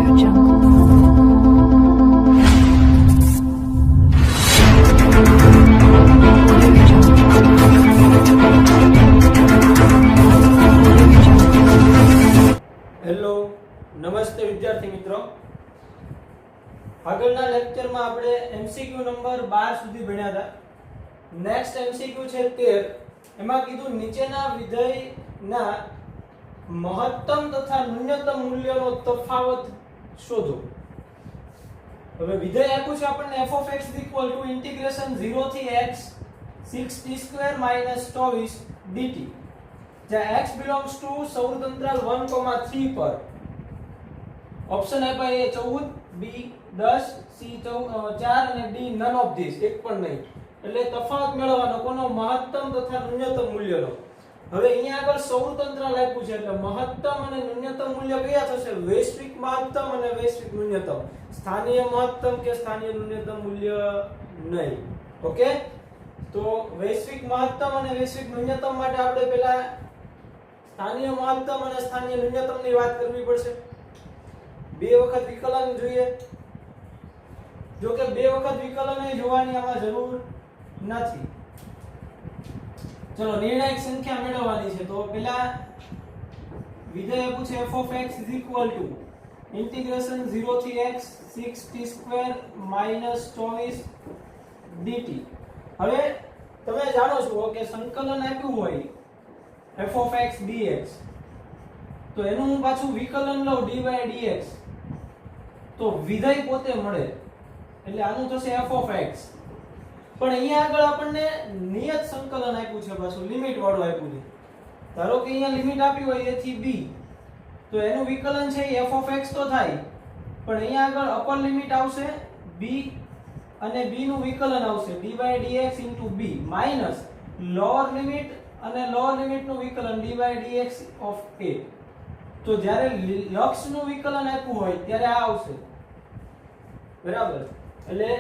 Hello, નમસ્તે વિદ્યાર્થી મિત્રો. આગળના લેક્ચરમાં આપણે એમસીક્યુ નંબર 12 સુધી ભણ્યા હતા. નેક્સ્ટ એમસીક્યુ છે 13. એમાં કીધું નીચેના વિધેયના મહત્તમ તથા ન્યૂનતમ મૂલ્યનો તફાવત શોધો. હવે વિધેય આપ્યું છે આપણને f(x) = 0 થી x 6t² - 24 dt. જ્યાં x belongs to સૌર અંતરાલ 1,3 પર. ઓપ્શન આપ્યા એ 14, b 10, c 4 અને d none of these, એક પણ નહીં. એટલે તફાવત મેળવવાનો કોનો? મહત્તમ તથા ન્યૂનતમ મૂલ્યનો. હવે અહીંયા આગળ સૌર અંતરાલ આપ્યું છે એટલે મહત્તમ અને ન્યૂનતમ મૂલ્ય કયા થશે? વૈશ્વિક મહત્તમ અને વૈશ્વિક ન્યૂનતમ. સ્થાનીય મહત્તમ કે સ્થાનીય ન્યૂનતમ મૂલ્ય નહીં. ઓકે, તો વૈશ્વિક મહત્તમ અને વૈશ્વિક ન્યૂનતમ માટે આપણે પહેલા સ્થાનીય મહત્તમ અને સ્થાનીય ન્યૂનતમની વાત કરવી પડશે. બે વખત વિકલન જોઈએ. જો કે બે વખત વિકલન જોવાની આમાં જરૂર નથી. ચલો નિર્ણાયક સંખ્યા મેળવવાની છે. તો પહેલા વિધેય આપ્યું છે f(x) = 0 થી x 6t² - 24 dt. હવે તમે જાણો છો કે સંકલન આપ્યું હોય f(x) dx, તો એનું હું પાછું વિકલન લઉં dy/dx, તો વિધેય પોતે મળે. એટલે આનું થશે f(x). પણ અહીંયા આગળ આપણને નિયત સંકલન આપ્યું છે, પાછું લિમિટ વાળું આપ્યું છે. ધારો કે અહીંયા લિમિટ આપી હોય a થી b, તો એનું વિકલન છે f(x) તો થાય, પણ અહીંયા આગળ અપર લિમિટ આવશે b અને b નું વિકલન આવશે dy/dx * b minus lower limit અને લોઅર લિમિટ નું વિકલન dy/dx of a. તો જ્યારે લક્ષનું વિકલન આપ્યું હોય ત્યારે આ આવશે. બરાબર? એટલે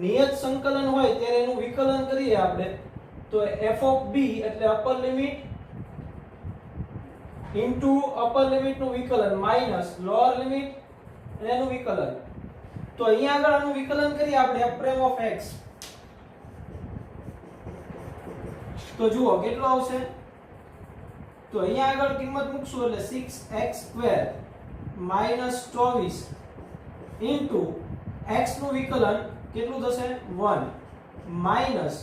નિયત સંકલન હોય ત્યારે એનું વિકલન કરીએ આપણે, તો f(b) એટલે upper limit into upper limit નું વિકલન માઈનસ લોઅર લિમિટ અને એનું વિકલન. તો અહીંયા આગળ આનું વિકલન કરીએ આપણે f'(x). તો જુઓ કેટલું આવશે. તો અહીંયા આગળ કિંમત મૂકશું એટલે 6x² - 24 ઇન્ટુ x નું વિકલન કેટલું થશે? 1 માઈનસ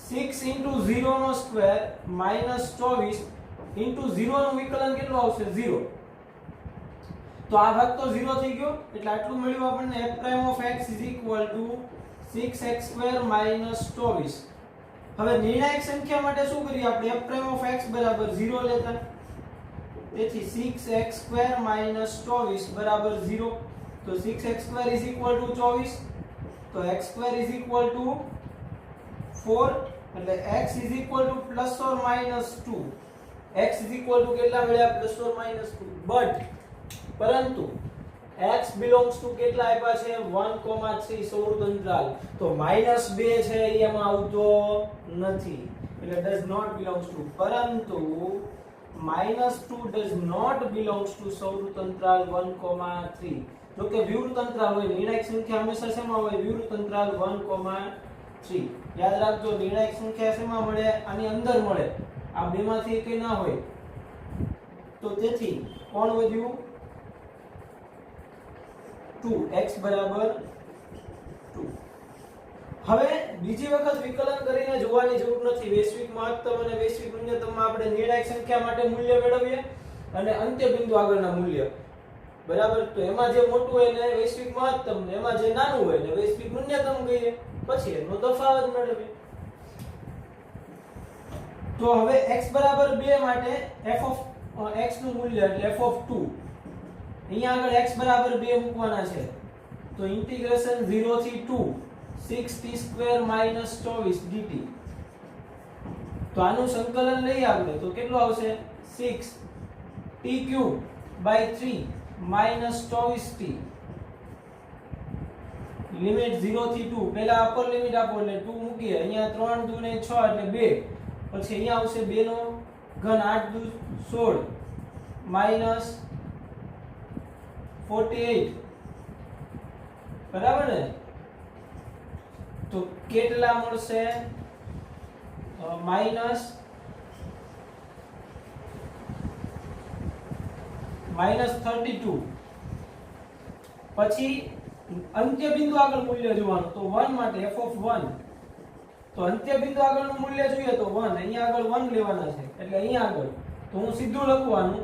6 ઇન્ટુ 0 નો સ્ક્વેર માઈનસ 24 ઇન્ટુ 0 નું વિકલન કેટલું આવશે? 0. તો આ ભાગ તો 0 થઈ ગયો એટલે આટલું મળ્યું આપણને f'(x) = 6x² - 24. હવે નિર્ણાયક સંખ્યા માટે શું કરીએ આપણે? f'(x) = 0 લેતા. તેથી 6x² - 24 = 0. તો 6x² = 24, તો x² = 4, એટલે x = ±2. x કેટલા મળ્યા? ±2. બટ પરંતુ x belongs to કેટલા આપ્યા છે? 1,3 સૌર અંતરાલ. તો -2 છે એમાં આવતો નથી, એટલે does not belongs to. પરંતુ -2 does not belongs to સૌર અંતરાલ 1,3. જો કે વિવૃત અંતરાલ હોય, નિર્ણાયક સંખ્યા હંમેશા શેમાં હોય? વિવૃત અંતરાલ 1,3. યાદ રાખજો, નિર્ણાયક સંખ્યા શેમાં મળે? આની અંદર મળે. આ બેમાંથી એકે ના હોય. તો તેથી કોણ વધ્યું? 2. x = 2. હવે બીજી વખત વિકલન કરીને જોવાની જરૂર નથી. વૈશ્વિક મહત્તમ અને વૈશ્વિક ન્યૂનતમમાં આપણે નિર્ણાયક સંખ્યા માટે મૂલ્ય મેળવીએ અને અંત્ય બિંદુ આગળના મૂલ્ય. બરાબર? તો એમાં જે મોટું હોય ને વૈશ્વિક મહત્તમ, ને એમાં જે નાનું હોય ને વૈશ્વિક ન્યૂનતમ કહીએ, પછી એનો તફાવત મેળવીએ. તો હવે x = 2 માટે f(x) નું મૂલ્ય એટલે f(2). અહીંયા આગળ x = 2 મૂકવાના છે. તો ઇન્ટિગ્રેશન 0 થી 2 6t² - 24 dt. તો આનું સંકલન લઈએ આપણે તો કેટલું આવશે? 6t³ / 3 - 24t. લિમિટ 0 થી 2. પહેલા અપર લિમિટ આપો એટલે 2 મૂકીએ. અહીંયા 3 2 ને 6 એટલે 2. પછી અહીંયા આવશે 2 નો ઘન 8 2 16 માઈનસ 48 બરાબર ને? તો કેટલા મળશે? -32. પછી અંત્ય બિંદુ આગળ મૂલ્ય જોવાનું. તો 1 માટે f of 1, તો અંત્ય બિંદુ આગળનું મૂલ્ય જોઈએ તો 1, અહીંયા આગળ 1 લેવાના છે એટલે અહીંયા આગળ તો હું સીધું લખવાનું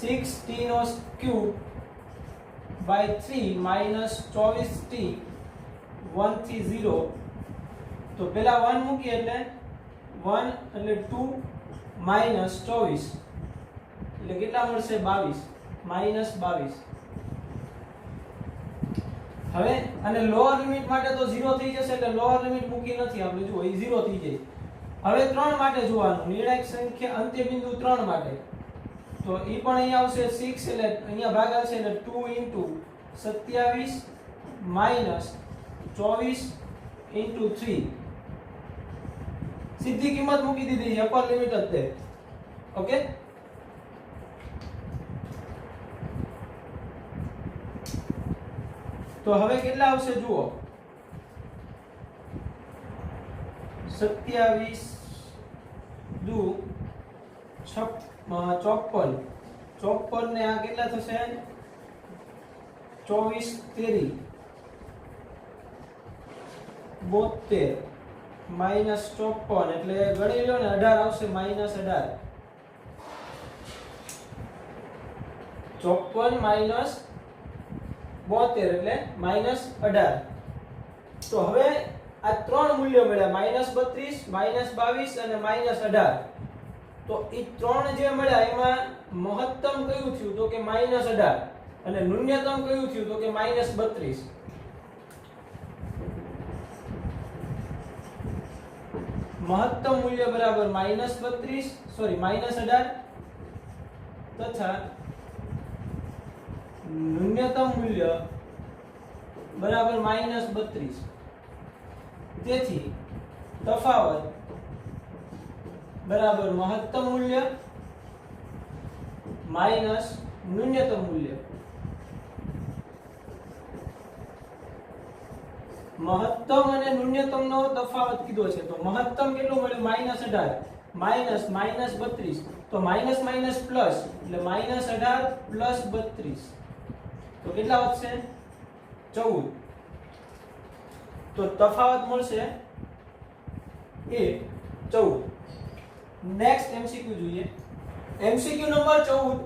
6t³ by 3 minus 24t 1 થી 0. તો પેલા 1 મૂકી એટલે 1 એટલે 2 minus 24 એટલે કેટલા મળશે? 22 -22. હવે અને લોઅર લિમિટ માટે તો 0 થઈ જશે એટલે લોઅર લિમિટ મૂકી નથી આપણે, જુઓ એ 0 થઈ જાય. હવે 3 માટે જોવાનું, નિર્ણાયક સંખ્યા અંત્ય બિંદુ 3 માટે તો ઈ પણ અહીંયા આવશે 6 એટલે અહીંયા ભાગ આવશે એટલે 2 * 27 minus 24 * 3. સીધી કિંમત મૂકી દીધી છે, અપર લિમિટ જ તે. ઓકે, તો હવે કેટલા આવશે જુઓ? 27 દુ 54 ને આ કેટલા થશે? 24 તેરી 72 minus 54 એટલે ગણી લો ને 18 આવશે, -18. 54 minus 72 એટલે -18. તો હવે આ ત્રણ મૂલ્યો મળ્યા, -32, -22 અને -18. તો એ ત્રણ જે મળ્યા એમાં મહત્તમ કયું થયું? તો કે -18 અને ન્યૂનતમ કયું થયું? તો કે -32. મહત્તમ મૂલ્ય બરાબર -18 તથા ન્યૂનતમ મૂલ્ય બરાબર -32. તેથી તફાવત બરાબર મહત્તમ મૂલ્ય માઈનસ ન્યૂનતમ મૂલ્ય. મહત્તમ અને ન્યૂનતમ નો તફાવત કીધો છે તો મહત્તમ કેટલું મળ્યું? -18 માઈનસ -32 તો માઈનસ માઈનસ પ્લસ એટલે -18 પ્લસ 32 તો કેટલા વધશે? 14. તો તફાવત મળશે એ 14. નેક્સ્ટ એમસીક્યુ જોઈએ. એમસીક્યુ નંબર 14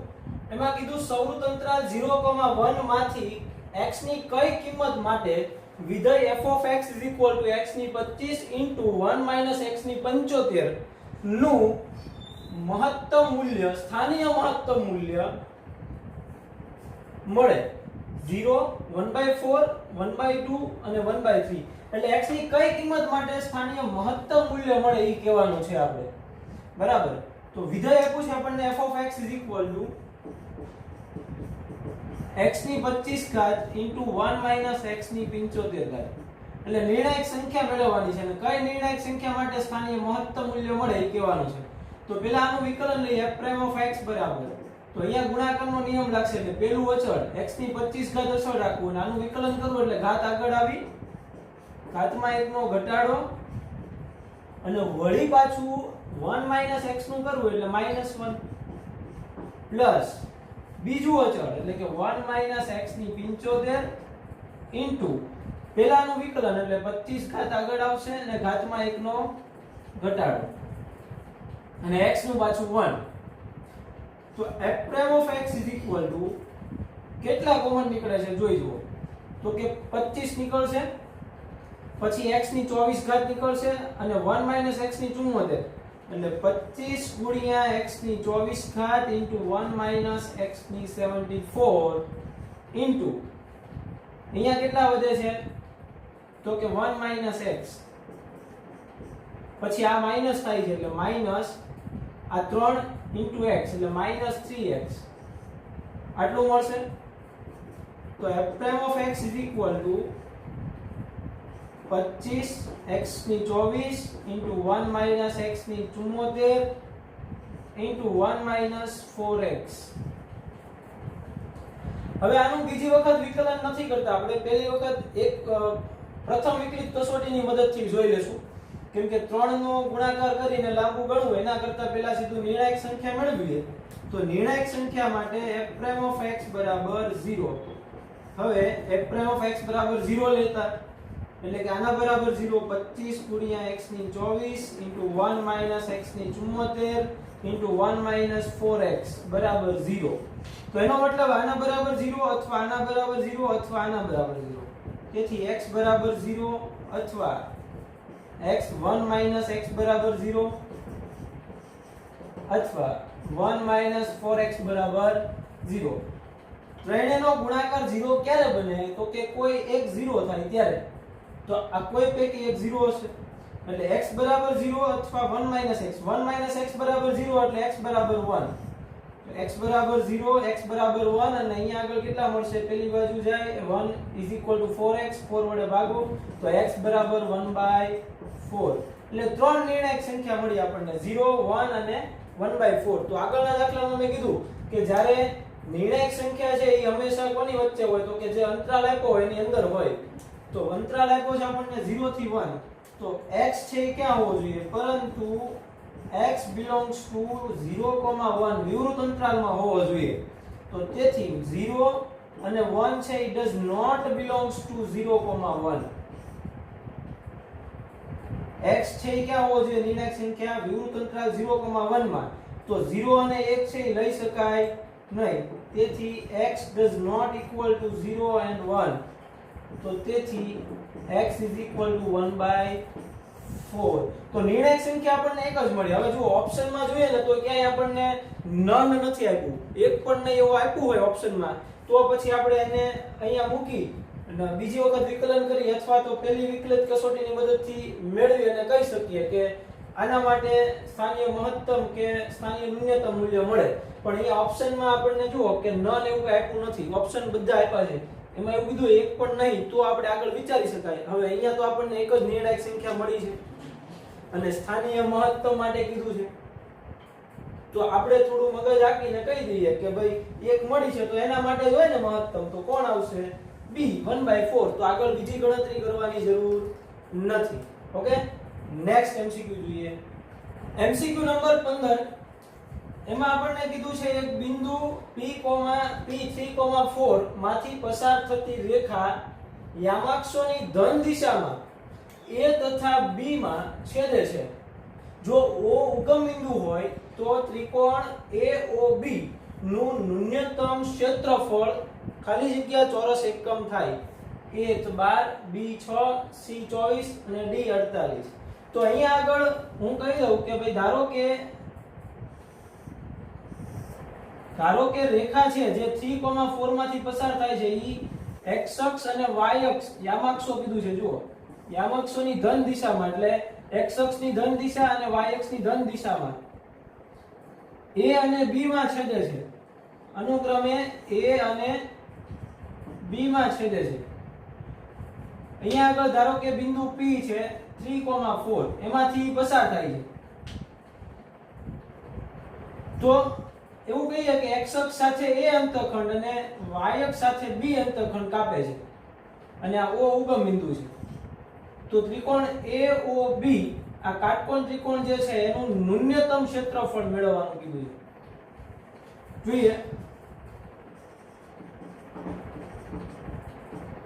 એમાં કીધું સૌર અંતરાલ 0,1 માંથી x ની કઈ કિંમત માટે વિધેય f of x x ની 25 * 1 - x ની 75 નું મહત્તમ મૂલ્ય, સ્થાનિય મહત્તમ મૂલ્ય મળે. 0, 1/4, 1/2 અને 1/3 એટલે x ની કઈ કિંમત માટે સ્થાનિય મહત્તમ મૂલ્ય મળે એ કહેવાનું છે આપણે. બરાબર. તો વિધેય આપ્યું છે આપણને f of x x ની 25 * 1 - x ની 75 એટલે નિર્ણાયક સંખ્યા મેળવવાની છે અને કઈ નિર્ણાયક સંખ્યા માટે સ્થાનિય મહત્તમ મૂલ્ય મળે એ કહેવાનું છે. તો પહેલા આનું વિકલન લઈએ f' of x બરાબર, તો અહીંયા ગુણાકારનો નિયમ લાગશે એટલે પહેલું અચળ x ની 25 અચળ રાખવું અને આનું વિકલન કરવું એટલે ઘાત આગળ આવી, ઘાતમાં 1 નો ઘટાડો અને વળી પાછું 1 - x નું કરવું એટલે -1 પ્લસ બીજું અચળ એટલે કે 1 - x ની 75 ઇન્ટુ પહેલાનું વિકલન એટલે 25 ઘાત આગળ આવશે અને ઘાતમાં 1 નો ઘટાડો અને x નું પાછું 1. તો f' of x કેટલા કોમન નીકળે છે જોઈ જુઓ. તો કે 25 નીકળશે, પછી x ની 24 ઘાત નીકળશે અને 1 - x ની 74 એટલે 25 * x ની 24 ઘાત ઇન્ટુ 1 - x ની 74 ઇન્ટુ અહીંયા કેટલા વધે છે? તો કે 1 - x, પછી આ માઈનસ થાય છે એટલે માઈનસ આ 3 ઇન્ટુ x એટલે -3x આટલું મળશે. તો f' of x 25 x ની 24 ઇન્ટુ 1 - x ની 74 into 1 minus 4x. હવે આનું બીજી વખત વિકલન નથી કરતા, આપણે પહેલી વખત એક પ્રથમ વિકલિત કસોટીની મદદથી જોઈ લેશું, કેમ કે 3 નો ગુણાકાર કરીને લાંબુ ગણવું એના કરતા પહેલા સીધું નિર્ણાયક સંખ્યા મેળવીએ. તો નિર્ણાયક સંખ્યા માટે f' of x બરાબર 0. હવે f' of x બરાબર 0 લેતા એટલે કે આના બરાબર 0 25 ગુણ્યા x ની 24 into 1 minus x ની 74 into 1 minus 4x બરાબર 0. તો એનો મતલબ આના બરાબર 0 અથવા આના બરાબર 0 અથવા આના બરાબર 0. તેથી x બરાબર 0 અથવા x 1 minus x બરાબર 0 અથવા 1 minus 4x બરાબર 0. ત્રણેયનો ગુણાકાર 0 ક્યારે બને? તો કે કોઈ એક 0 થાય ત્યારે. તો આ કોઈ પૈકી એક 0 હશે એટલે x બરાબર 0 અથવા 1 minus x. 1 minus x બરાબર 0 એટલે x બરાબર 1. તો x બરાબર 0, x બરાબર 1 અને અહીંયા આગળ કેટલા મળશે? પેલી બાજુ જાય 1 = 4x, 4 વડે ભાગો તો x બરાબર 1/4. એટલે ત્રણ નિર્ણાયક સંખ્યા મળી આપણને 0, 1 અને 1/4. તો આગળના દાખલામાં મેં કીધું કે જ્યારે નિર્ણાયક સંખ્યા છે એ હંમેશા કોની વચ્ચે હોય? તો કે જે અંતરાલ આપ્યો હોય એની અંદર હોય. તો અંતરાલ આપ્યો છે આપણને 0 થી 1. તો x છે એ ક્યાં હોવો જોઈએ? પરંતુ x belongs to 0,1 વિવૃત અંતરાલમાં હોવો જોઈએ. તો તેથી 0 અને 1 છે it does not belongs to 0,1. x છે એ ક્યાં હોવો જોઈએ? નિર્ણાયક સંખ્યા વિવૃત અંતરાલ 0,1 માં. તો 0 અને 1 છે એ લઈ શકાય નહીં. તેથી x does not equal to 0 and 1. તો તેથી x is equal to 1/4. તો નિર્ણાયક સંખ્યા આપણને એક જ મળી. હવે જો ઓપ્શનમાં જોઈએ ને તો ક્યાંય આપણને નન નથી આપ્યું, એક પણ નહીં એવું આપ્યું હોય ઓપ્શનમાં, તો પછી આપણે એને અહીંયા મૂકી અને બીજી વખત વિકલન કરી અથવા તો પહેલી વિકલિત કસોટીની મદદથી મેળવી અને કહી શકીએ કે આના માટે સ્થાનિય મહત્તમ કે સ્થાનિય ન્યૂનતમ મૂલ્ય મળે. પણ અહીંયા ઓપ્શનમાં આપણને જુઓ કે નન એવું કઈ આપ્યું નથી, ઓપ્શન બધા આપ્યા છે, એમાં એવું કીધું એક પણ નહીં, તો આપણે આગળ વિચારી શકાય. હવે અહીંયા તો આપણને એક જ નિર્ણાયક સંખ્યા મળી છે અને સ્થાનિય મહત્તમ માટે કીધું છે, તો આપણે થોડું મગજ આકીને કહી દઈએ કે ભાઈ એક મળી છે તો એના માટે જ હોય ને મહત્તમ, તો કોણ આવશે? b 1/4. તો આગળ બીજી ગણતરી કરવાની જરૂર નથી. ઓકે, નેક્સ્ટ એમસીક્યુ જોઈએ. MCQ number 15. એમાં આપણને કીધું છે એક બિંદુ P3,4 માંથી પસાર થતી રેખા યામાક્ષોની ધન દિશામાં A તથા B માં છેદે છે. જો O ઉગમ બિંદુ હોય તો ત્રિકોણ AOB નું ન્યૂનતમ ક્ષેત્રફળ ખાલી જગ્યા ચોરસ એકમ થાય. A 12, B 6, C 24 અને D 48. તો અહીંયા આગળ હું કહી દઉં કે ભાઈ ધારો કે રેખા છે જે 3,4 માંથી પસાર થાય છે, ઈ x અક્ષ અને y અક્ષ યામાક્ષો કીધું છે. જુઓ, યામાક્ષોની ધન દિશામાં એટલે x અક્ષની ધન દિશા અને y અક્ષની ધન દિશામાં A અને B માં છેદે છે. અનુક્રમે A અને B માં છેદે છે. અહીંયા આગળ ધારો કે બિંદુ P છે 3,4 એમાંથી પસાર થાય છે. તો એવું કહીએ કે x અક્ષ સાથે A અંતઃખંડ અને y અક્ષ સાથે B અંતઃખંડ કાપે છે અને આ O ઉગમ બિંદુ છે. તો ત્રિકોણ AOB આ કાટકોણ ત્રિકોણ જે છે એનું ન્યૂનતમ ક્ષેત્રફળ મેળવવાનું કીધું છે. જોઈએ,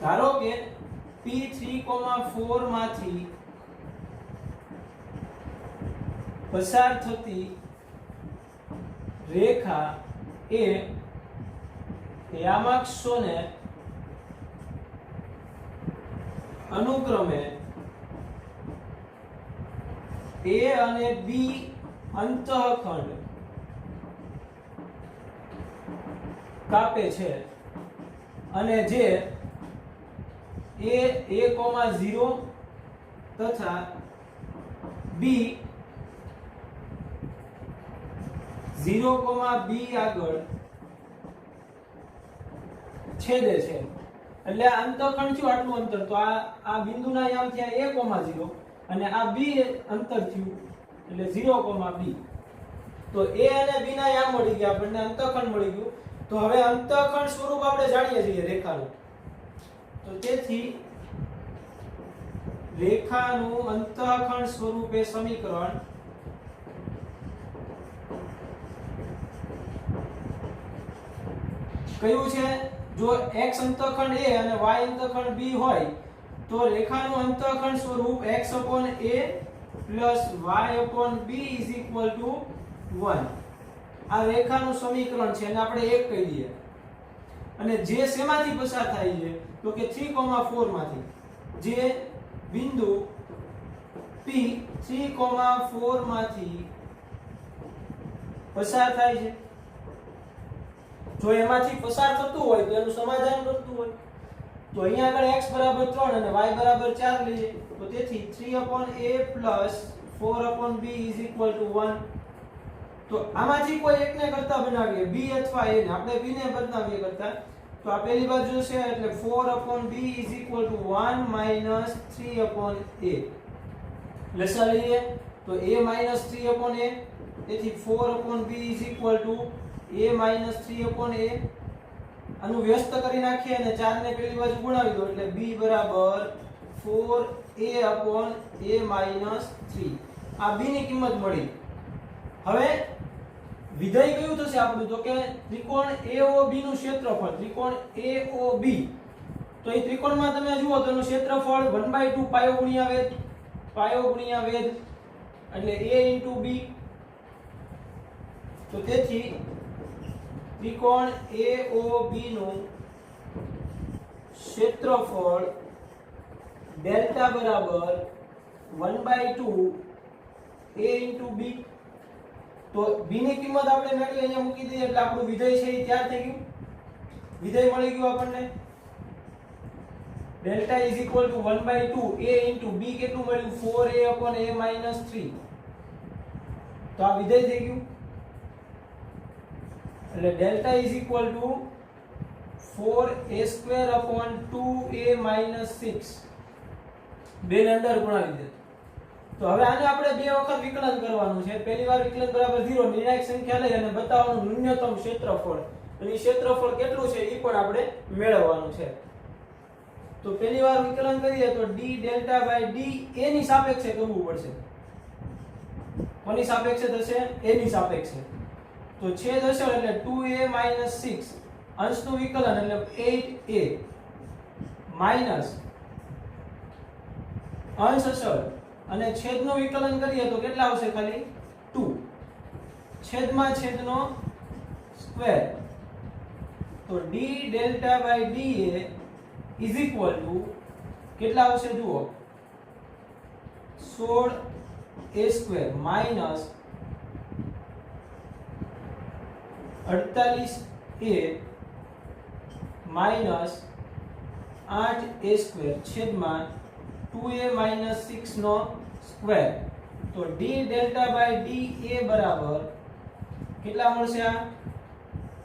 ધારો કે P3,4 માંથી પસાર થતી રેખા એ યામાક્ષોને અનુક્રમે A અને B અંતઃખંડ કાપે છે અને જે A,0 તથા B 0,B આગળ છેદે છે. એટલે આ અંતઃખંડ થયું આટલું અંતર, તો આ બિંદુના યામ થયા A,0 અને આ B અંતર થયું એટલે 0,B. તો a અને b ના યા મળી ગયા, આપણને અંતઃખંડ મળી ગયું. તો હવે અંતઃખંડ સ્વરૂપ આપણે જાણીએ છીએ રેખાનું. તો તેથી રેખાનું અંતઃખંડ સ્વરૂપે સમીકરણ કયું છે? જો x અંતઃખંડ a અને y અંતઃખંડ b હોય તો રેખાનું અંતઃખંડ સ્વરૂપ x/a + y/b = 1. આ રેખાનું સમીકરણ છે અને આપણે 1 કહી દઈએ. અને જે શેમાંથી પસાર થાય છે? તો કે 3,4 માંથી. જે બિંદુ P 3,4 માંથી પસાર થાય છે. જો એમાંથી પસાર થતું હોય તો એનું સમાધાન કરતું હોય તો અહીંયા આગળ x = 3 અને y = 4 લઈએ. તો તેથી 3/a + 4/b = 1. તો આમાંથી કોઈ એકને કરતા બનાવીએ, b અથવા a ને. આપણે b ને બનાવીએ કરતા. તો આ પહેલી બાજુ છે એટલે 4/b = 1 - 3/a. લસા લઈએ તો a - 3/a. તેથી 4/b = a - 3/a. આનું વ્યસ્ત કરી નાખીએ અને 4 ને પેલી બાજુ ગુણાવી દો એટલે b = 4a/a - 3. આ b ની કિંમત મળી. હવે વિધેય કયું થશે આપણું? તો કે ત્રિકોણ AOB નું ક્ષેત્રફળ. ત્રિકોણ AOB. તો એ ત્રિકોણમાં તમે જુઓ તો એનું ક્ષેત્રફળ 1/2 પાયો ગુણ્યા વેધ, પાયો ગુણ્યા વેધ એટલે a * b. તો તેથી ત્રિકોણ AOB નું ક્ષેત્રફળ ડેલ્ટા બરાબર 1/2 a * b. તો b ની કિંમત આપણે મેળવી અહીંયા મૂકી દઈએ એટલે આપણું વિધેય છે એ તૈયાર થઈ ગયું. વિધેય મળી ગયું આપણને. ડેલ્ટા = 1/2 a * b કેટલું મળ્યું? 4a/a - 3. તો આ વિધેય થઈ ગયું. એટલે ડેલ્ટા = 4a² / 2a - 6. બે ને અંદર ગુણાવી દે. તો હવે આને આપણે બે વખત વિકલન કરવાનું છે. પહેલી વાર વિકલન બરાબર 0 નિર્ણાયક સંખ્યા લઈ અને બતાવવાનું ન્યૂનતમ ક્ષેત્રફળ. અને ક્ષેત્રફળ કેટલું છે એ પણ આપણે મેળવવાનું છે. તો પહેલી વાર વિકલન કરીએ તો d ડેલ્ટા / d a ની સાપેક્ષે કરવું પડશે. કોની સાપેક્ષે થશે? a ની સાપેક્ષે. તો છેદ અસર એટલે 2a - 6 અંશનું વિકલન એટલે 8a માઈનસ અંશ અસર અને છેદનું વિકલન કરીએ તો કેટલા આવશે? ખાલી 2 છેદમાં છેદનો સ્ક્વેર. તો d ડેલ્ટા / da = કેટલા આવશે? જુઓ 16a² minus 48a minus 8a² છેદમાં 2a - 6 નો સ્ક્વેર. તો d ડેલ્ટા / da બરાબર કેટલા મળશે? આ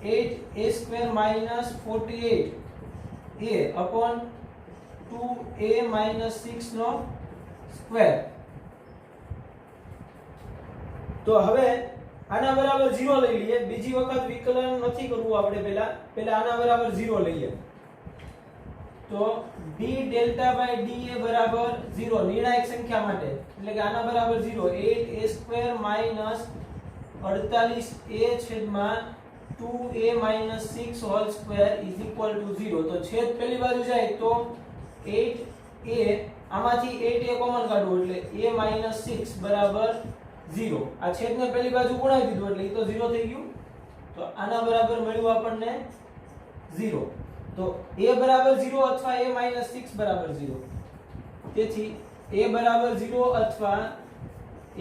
8a² માઈનસ 48a/2a - 6 નો સ્ક્વેર. તો હવે આના બરાબર 0 લઈ લઈએ. બીજી વખત વિકલન નથી કરવું આપણે. પહેલા આના બરાબર 0 લઈએ. તો d ડેલ્ટા / da બરાબર 0 નિર્ણાયક સંખ્યા માટે. એટલે કે આના બરાબર 0 8a² minus 48a/2a - 6 whole square = 0. તો છેદ પેલી બાજુ જાય તો 8a આમાંથી 8a કોમન કાઢવું એટલે a - 6 બરાબર 0. આ છેદને પેલી બાજુ ગુણાવી દીધું એટલે એ તો 0 થઈ ગયું. તો આના બરાબર મળ્યું આપણને 0. તો a બરાબર 0 અથવા a - 6 બરાબર 0. તેથી a બરાબર 0 અથવા a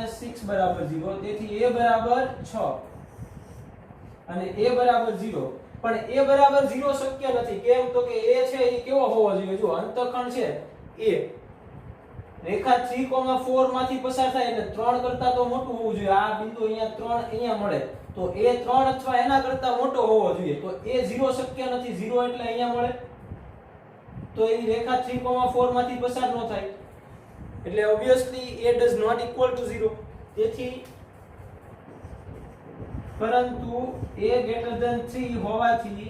- 6 બરાબર 0. તેથી a બરાબર 6 અને a બરાબર 0. પણ a બરાબર 0 શક્ય નથી. કેમ? તો કે a છે એ કેવો હોવો જોઈએ? જો અંતઃખંડ છે a રેખા 3,4 માંથી પસાર થાય એટલે 3 કરતા તો મોટું હોવું જોઈએ. આ બિંદુ અહીંયા 3 અહીંયા મળે તો a 3 અથવા એના કરતા મોટો હોવો જોઈએ. તો a 0 શક્ય નથી. 0 એટલે અહીંયા મળે તો એ રેખા 3,4 માંથી પસાર ન થાય. એટલે obviously a does not equal to 0. તેથી પરંતુ a greater than 3 હોવાથી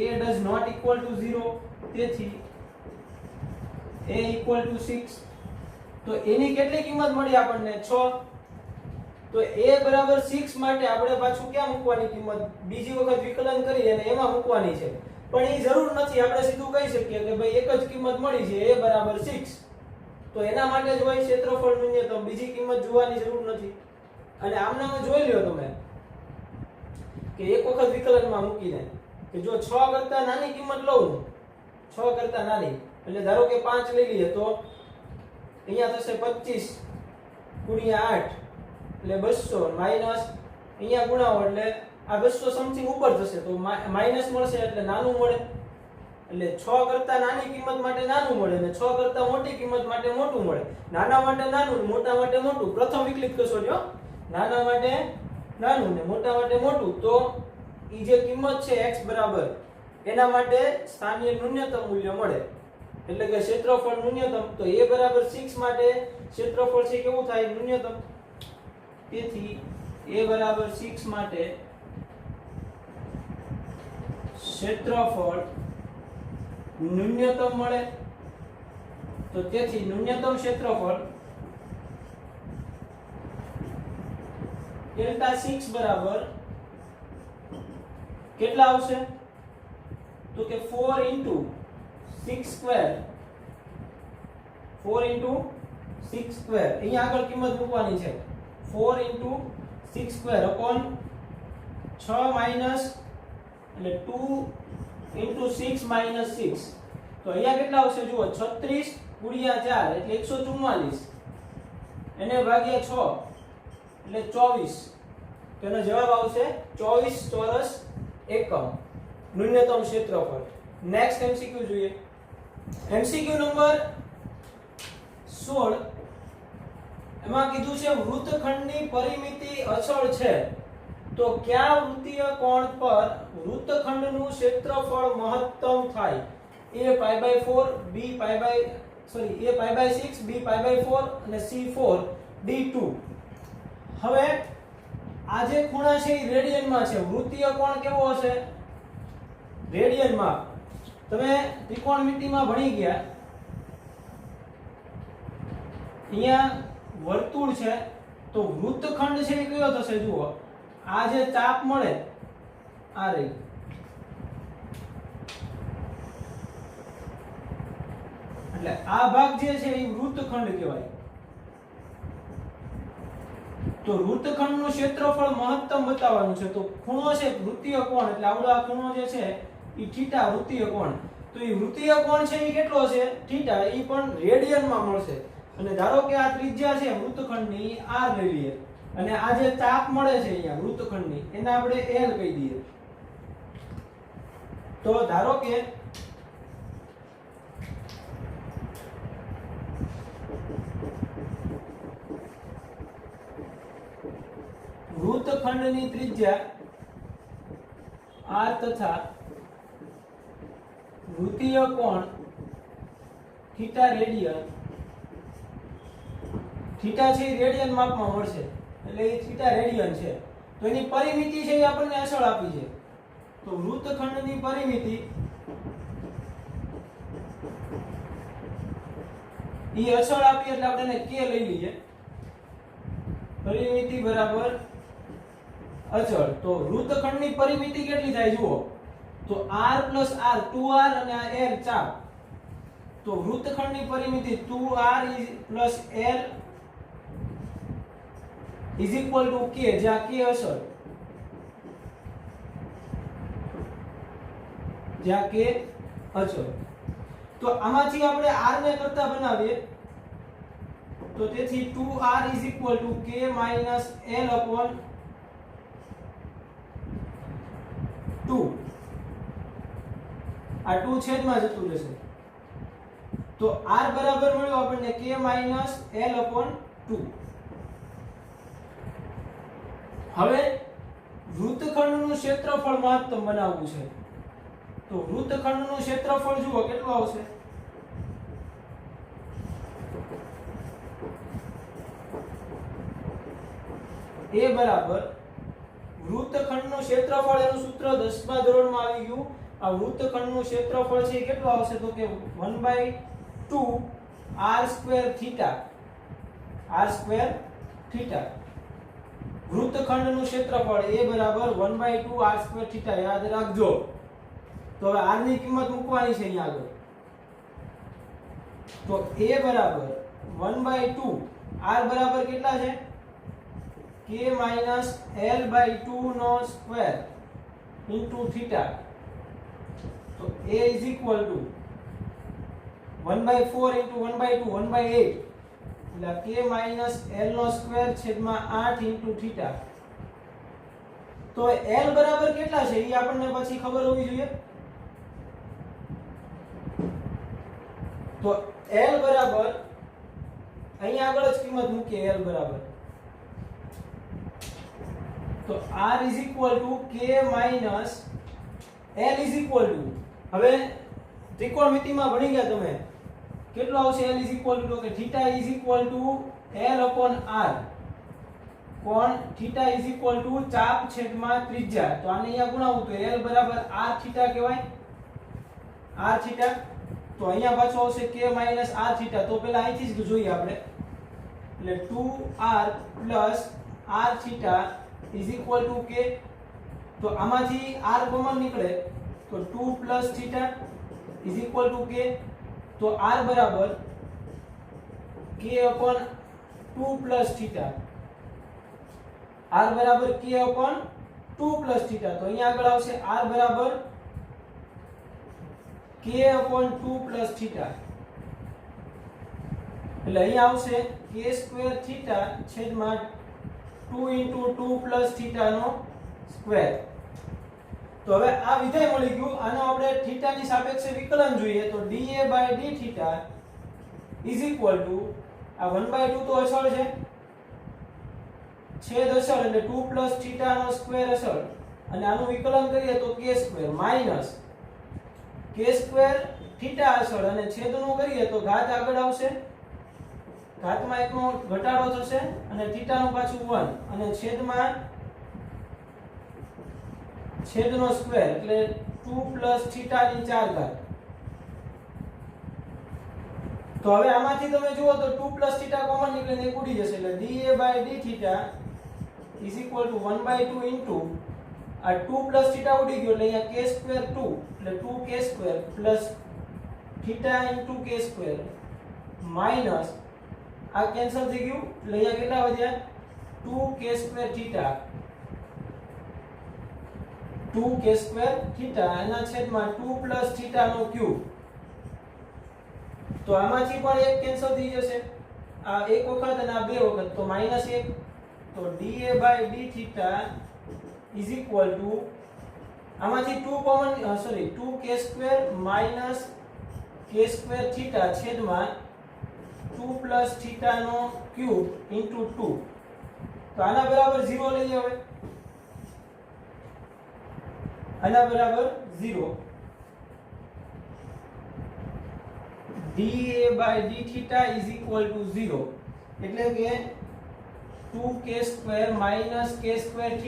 a does not equal to 0, તેથી a equal to 6. તો એની કેટલી કિંમત મળી આપણને 6. તો a બરાબર 6 માટે આપણે પાછું ક્યાં મૂકવાની કિંમત બીજી વખત વિકલન કરી અને એમાં મૂકવાની છે, પણ એ જરૂર નથી. આપણે સીધું કહી શકીએ કે ભાઈ એક જ કિંમત મળી છે a બરાબર 6, તો એના માટે જ હોય ક્ષેત્રફળ ન્યૂનતમ, બીજી કિંમત જોવાની જરૂર નથી. અને આમનામાં જોઈ લ્યો તમે કે એક વખત વિકલનમાં મૂકીને કે જો 6 કરતા નાની કિંમત લઉં, 6 કરતા નાની એટલે ધારો કે 5 લઈ લઈએ તો અહીંયા થશે 25 ગુણ્યા 8 એટલે 200 માઈનસ અહીંયા ગુણાવો એટલે આ 200 સમથિંગ ઉપર થશે તો માઈનસ મળશે એટલે નાનું મળે. એટલે 6 કરતા નાની કિંમત માટે નાનું મળે અને 6 કરતા મોટી કિંમત માટે મોટું મળે. નાના માટે નાનું, મોટા માટે મોટું. પ્રથમ વિકલિત કરશો જો નાના માટે નાનું ને મોટા માટે મોટું, તો ઈ જે કિંમત છે x બરાબર એના માટે સ્થાનીય ન્યૂનતમ મૂલ્ય મળે, એટલે કે ક્ષેત્રફળ ન્યૂનતમ. તો a બરાબર 6 માટે ક્ષેત્રફળ છે કેવું થાય? ન્યૂનતમ. તેથી a બરાબર 6 માટે ક્ષેત્રફળ ન્યૂનતમ મળે. તો તેથી ન્યૂનતમ ક્ષેત્રફળ ડેલ્ટા 6 બરાબર કેટલા આવશે? તો કે 4 into 6 square, 4 into 6 square. અહીંયા આગળ કિંમત મૂકવાની છે 4 into 6 square upon 6 minus એટલે 2 into 6 minus 6. તો અહીંયા કેટલા આવશે જુઓ 36 ગુણ્યા 4 એટલે 144, એને ભાગ્યા 6 એટલે 24. તેનો જવાબ આવશે 24 ચોરસ એકમ ન્યૂનતમ ક્ષેત્રફળ. નેક્સ્ટ એમસીક્યુ જોઈએ. એમસીક્યુ નંબર 16 એમાં કીધું છે વૃત્તખંડની પરિમિતિ અચળ છે તો કયા વૃત્તીય કોણ પર વૃત્તખંડનું ક્ષેત્રફળ મહત્તમ થાય? a π/4, b π/6, b π/4 અને c 4 d 2. હવે આ જે ખૂણા છે એ રેડિયનમાં છે. વૃત્તીય કોણ કેવો હશે? રેડિયનમાં. તમે ત્રિકોણમિતિમાં ભણી ગયા, અહીંયા વર્તુળ છે તો વૃત્તખંડ છે એ કયો થશે? જુઓ આ જે ચાપ મળે આ રહી, એટલે આ ભાગ જે છે એ વૃત્તખંડ કહેવાય. તો વૃત્તખંડનું ક્ષેત્રફળ મહત્તમ બતાવવાનું છે. તો ખૂણો છે વૃત્તીય કોણ, એટલે આવડો આ ખૂણો જે છે ઈ થીટા વૃત્તીય કોણ. તો ઈ વૃત્તીય કોણ છે ઈ કેટલો છે? થીટા. ઈ પણ રેડિયનમાં મળશે. અને ધારો કે આ ત્રિજ્યા છે વૃત્તખંડની r લઈ લઈએ અને આ જે ચાપ મળે છે અહીંયા વૃત્તખંડની એને આપણે l કહી દઈએ. તો ધારો કે વૃત્તખંડની ત્રિજ્યા r તથા વૃત્તીય કોણ થીટા રેડિયન, થીટા છે રેડિયન માપમાં મળશે એટલે એ થીટા રેડિયન છે. તો એની પરિમિતિ છે એ આપણને અચળ આપી છે. તો વૃત્તખંડની પરિમિતિ ઈ અચળ આપી એટલે આપણે એને k લઈ લઈએ. પરિમિતિ બરાબર અચળ. તો વૃત્તખંડની પરિમિતિ કેટલી થાય જુઓ તો r + r 2r અને આ l ચાપ. તો વૃત્તખંડની પરિમિતિ 2r + l = k, જ્યાં k અચળ, જ્યાં k અચળ. તો આમાંથી આપણે r ને કરતા બનાવીએ તો તેથી 2r = k - l/2. આ 2 છેદમાં જતું રહેશે. તો r બરાબર મળ્યો આપણને k - l/2. હવે વૃત્તખંડનું ક્ષેત્રફળ મહત્તમ બનાવવું છે. તો વૃત્તખંડનું ક્ષેત્રફળ જુઓ કેટલું આવશે? એ બરાબર વૃત્તખંડનું ક્ષેત્રફળ, એનું સૂત્ર 10મા ધોરણમાં આવી ગયું. આ વૃત્તખંડનું ક્ષેત્રફળ છે કેટલું આવશે તો કે 1/2 r² થીટા, r² થીટા. વૃત્તખંડનું ક્ષેત્રફળ એ બરાબર 1/2 r² થીટા, યાદ રાખજો. તો હવે r ની કિંમત મૂકવાની છે અહીંયા આગળ. તો a બરાબર 1/2 r બરાબર કેટલા છે k - l/2 નો સ્ક્વેર ઇન્ટુ થીટા. તો a is equal to 1/4 into 1/2 1/8 એટલે k - l નો સ્ક્વેર છેદમાં 8 into થીટા. તો l બરાબર કેટલા છે એ આપણને પછી ખબર હોવી જોઈએ. તો l બરાબર અહીંયા આગળ જ કિંમત મૂકીએ. l બરાબર તો r is equal to k minus l is equal to, હવે ત્રિકોણમિતિમાં ભણી ગયા તમે, કેટલું આવશે l is equal to કે θ is equal to l upon r. કોણ θ is equal to ચાપ છેદમાં ત્રિજ્યા. તો આને અહીંયા ગુણાવું તો l બરાબર r θ કહેવાય, r θ. તો અહીંયા પાછો આવશે k minus r θ. તો પહેલા અહીંથી જ જોઈએ આપણે, એટલે 2r plus r θ is equal to k. તો આમાંથી r કોમન નીકળે તો 2 plus θ is equal to k. તો r બરાબર k upon 2 plus θ, r બરાબર k upon 2 plus θ. તો અહીંયા આગળ આવશે r બરાબર k upon 2 plus θ. એટલે અહીંયા આવશે k square θ છેદમાં 2 into 2 plus θ નો સ્ક્વેર. તો હવે આ વિધેય મળી ગયું. આનો આપણે θ ની સાપેક્ષે વિકલન જોઈએ તો dA/dθ is equal to આ 1/2 તો અચળ છે, છેદ અચળ એટલે 2 plus θ નો સ્ક્વેર અચળ, અને આનું વિકલન કરીએ તો k square minus k square θ અચળ, અને છેદનું કરીએ તો ઘાત આગળ આવશે, ઘાતમાં એકનો ઘટાડો થશે અને θ નું પાછું 1 અને છેદમાં છેદનો સ્ક્વેર એટલે 2 plus θ ની 4 ઘાત. તો હવે આમાંથી તમે જુઓ તો 2 plus θ કોમન નીકળીને એક ઉડી જશે એટલે dA/dθ is equal to 1/2 into આ 2 plus θ ઉડી ગયો એટલે અહીંયા k સ્ક્વેર 2 એટલે 2k square plus θ into k square minus આ કેન્સલ થઈ ગયું એટલે અહીંયા કેટલા વધ્યા 2k સ્ક્વેર θ, 2k સ્ક્વેર θ એના છેદમાં 2 plus θ નો ક્યુબ. તો આમાંથી પણ એક કેન્સલ થઈ જશે, આ એક વખત અને આ બે વખત, તો -1. તો dA/dθ is equal to આમાંથી 2 common 2k square minus k square θ છેદમાં 2 plus θ નો ક્યુબ into 2. તો આના બરાબર 0 લઈએ. હવે આના બરાબર 0. dA/dθ is equal to 0 એટલે કે 2k square minus k square θ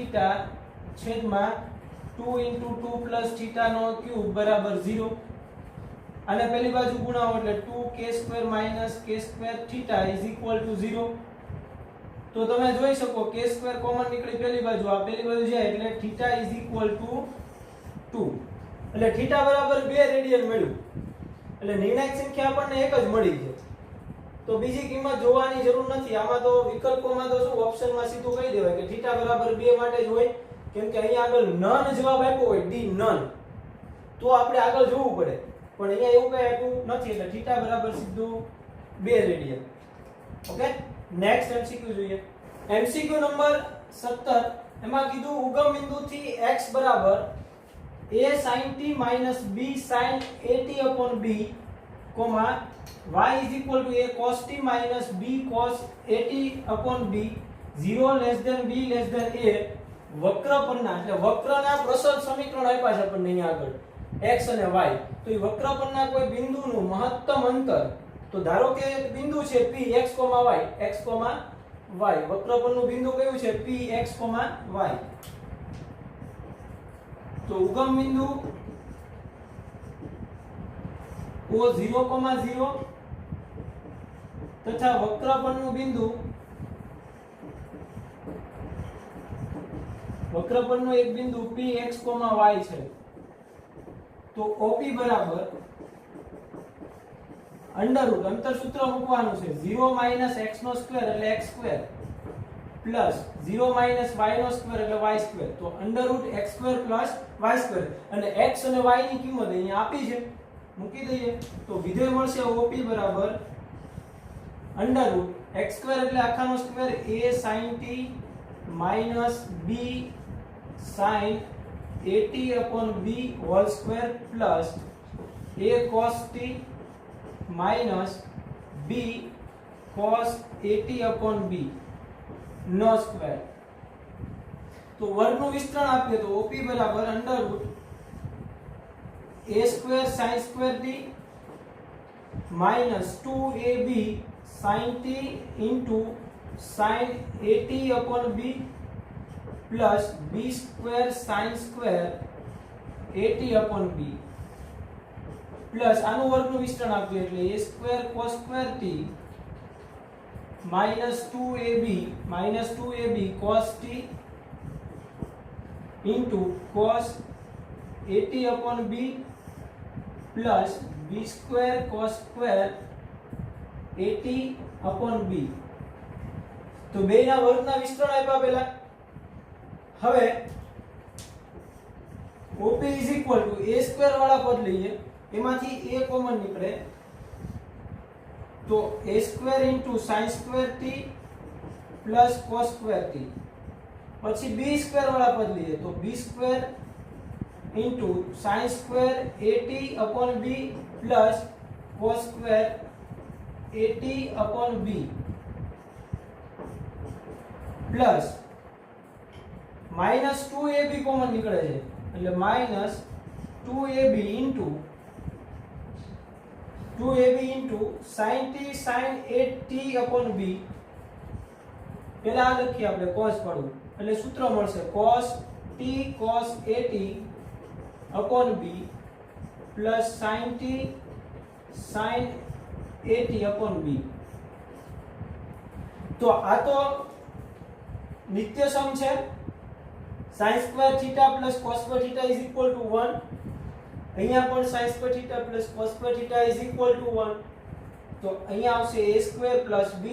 છેદમાં 2 into 2 plus θ નો ક્યુબ બરાબર 0. અને પેલી બાજુ ગુણાવો એટલે 2k square minus k square θ is equal to 0. તો તમે જોઈ શકો k સ્ક્વેર કોમન નીકળી પેલી બાજુ, આ પેલી બાજુ જાય એટલે θ is equal to 2. એટલે θ બરાબર 2 રેડિયન મળ્યું. એટલે નિર્ણાયક સંખ્યા આપણને એક જ મળી છે. તો બીજી કિંમત જોવાની જરૂર નથી. આમાં તો વિકલ્પોમાં તો શું ઓપ્શનમાં સીધું કહી દેવાય કે θ બરાબર 2 માટે જ હોય, કેમ કે અહીંયા આગળ નન જવાબ આપ્યો હોય, ડી નન, તો આપણે આગળ જોવું પડે. પણ અહીંયા એવું કઈ આપ્યું નથી એટલે θ બરાબર સીધું 2 રેડિયન. ઓકે, નેક્સ્ટ એમસીક્યુ જોઈએ. એમસીક્યુ નંબર 17 એમાં કીધું ઉગમ બિંદુથી x બરાબર a sin t minus b sin at upon b, y is equal to a cos t minus b cos at upon b, 0 less than b less than a, વક્ર પરના એટલે વક્રના પ્રસર સમીકરણ આપ્યા છે આપણને અહીંયા આગળ x અને y. તો એ વક્ર પરના કોઈ બિંદુનું મહત્તમ અંતર, તો ધારો કે એક બિંદુ છે p x, y, x, y. વક્ર પરનું બિંદુ કયું છે? px, y. તો ઉગમ બિંદુ O0, 0 તથા વક્ર પરનું બિંદુ એક બિંદુ px, y છે. તો OP બરાબર અંડર અંતર સૂત્ર મૂકવાનું છે 0 - x નો સ્ક્વેર એટલે x² પ્લસ 0 - y નો સ્ક્વેર એટલે y². તો √x² + y² અને x અને y ની કિંમત અહીંયા આપી છે, મૂકી દઈએ તો વિધેય મળશે OP બરાબર √x² એટલે આખાનો square a sin t - b sin at/b whole square plus a cos t - b cos at/b નો સ્ક્વેર. તો વર્ગનું વિસ્તરણ આપીએ તો OP બરાબર √a² sin² t - 2ab sin t sin at/b plus b² sin² at/b plus આનું વર્ગનું વિસ્તરણ આપીએ એટલે a² cos² t -2ab cos t cos at/b plus b² cos² at/b. તો બેના વર્ગના વિસ્તરણ આપ્યા પહેલા. હવે OP a² વાળા પદ લઈએ, એમાંથી a કોમન નીકળે તો a² sin² t cos² t. પછી b² વાળા પદ લઈએ તો b² sin² at/b cos² at/b plus -2ab common નીકળે છે એટલે -2ab sin t sin at/b. પેલા આ લખીએ આપણે cos પાડું એટલે સૂત્ર મળશે cos t cos at/b plus sin t sin at/b. તો આ તો નિત્ય સમ છે. sin² θ cos² θ 1. અહીંયા પણ sin² θ cos² θ 1. તો અહીંયા આવશે a² b².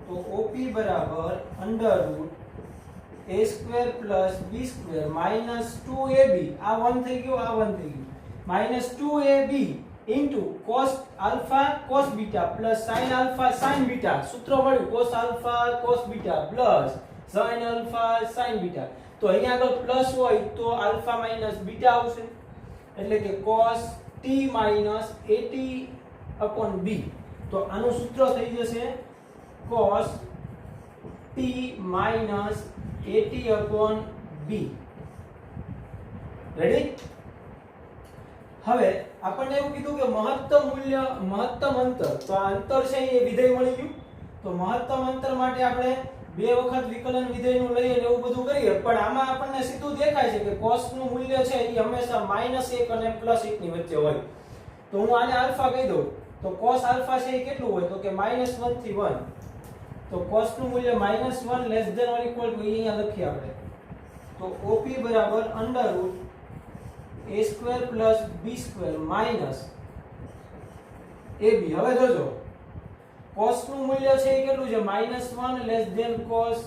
તો OP બરાબર √a² + b² -2ab. આ 1 થઈ ગયો, આ 1 થઈ ગયું. -2ab cos α cos β plus sin α sin β. સૂત્ર મળ્યું cos α cos β plus sin α sin β. તો અહીંયા આગળ પ્લસ હોય તો આલ્ફા માઈનસ બીટા આવશે એટલે કે cos t at/b. તો આનું સૂત્ર થઈ જશે cos t at/b. રેડી? હવે આપણને એવું કીધું કે મહત્તમ મૂલ્ય મહત્તમ અંતર. તો આ અંતર છે એ વિધેય મળી ગયું. તો મહત્તમ અંતર માટે આપણે બે વખત વિકલન વિધેયનું લઈએ ને એવું બધું કરીએ, પણ આમાં આપણને સીધું દેખાય છે કે cos નું મૂલ્ય છે એ હંમેશા -1 અને +1 ની વચ્ચે હોય. તો હું આને આલ્ફા કહી દઉં તો cos આલ્ફા છે એ કેટલું હોય તો કે -1 થી 1. તો cos નું મૂલ્ય -1 ≤ અહીંયા લખીએ આપણે. તો OP બરાબર √a² + b² -ab. હવે જોજો cos નું મૂલ્ય છે એ કેટલું છે -1 cos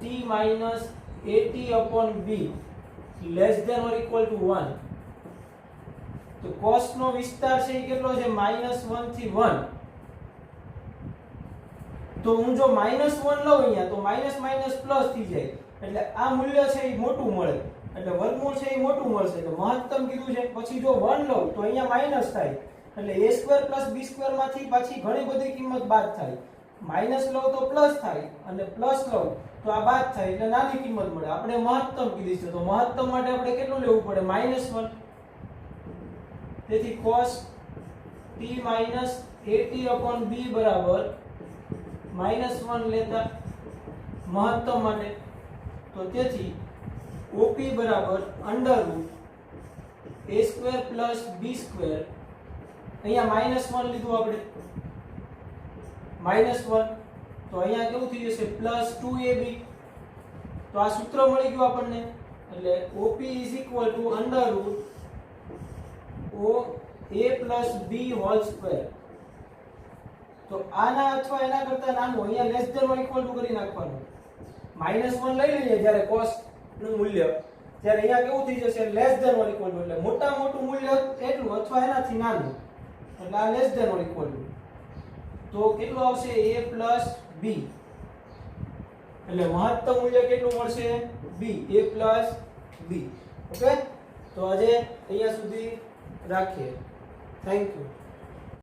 t at/b ≤ 1. તો cos નો વિસ્તાર છે એ કેટલો છે -1 થી 1. તો હું જો -1 લઉં અહીંયા તો માઈનસ માઈનસ પ્લસ થઈ જાય એટલે આ મૂલ્ય છે એ મોટું મળે એટલે વર્ગમૂળ છે એ મોટું મળશે. તો મહત્તમ કીધું છે. પછી જો 1 લઉં તો અહીંયા માઈનસ થાય એટલે a² + b² માંથી પાછી ઘણી બધી કિંમત બાદ થાય. માઈનસ લઉં તો પ્લસ થાય અને પ્લસ લઉં તો આ બાદ થાય એટલે નાની કિંમત મળે. આપણે મહત્તમ કીધી છે તો મહત્તમ માટે આપણે કેટલું લેવું પડે -1. તેથી cos t at/b બરાબર -1 લેતા મહત્તમ માટે, તો તેથી OP બરાબર √ a² + b², અહીંયા -1 લીધું આપણે, -1, તો અહીંયા કેવું થઈ જશે +2ab, તો આ સૂત્ર મળી ગયું આપણને, એટલે OP = √OA + b², તો આના અથવા એના કરતા નાનું, અહીંયા less than or equal to કરી નાખવાનું, -1 લઈ લઈએ જ્યારે cos નું મૂલ્ય, ત્યારે અહીંયા કેવું થઈ જશે less than or equal to, એટલે મોટા મોટું મૂલ્ય એટલું અથવા એનાથી નાનું, એટલે આ less than or equal to, તો કેટલું આવશે a + b, એટલે મહત્તમ મૂલ્ય કેટલું મળશે b, a + b. ઓકે, તો આજે અહીંયા સુધી રાખીએ. Thank you.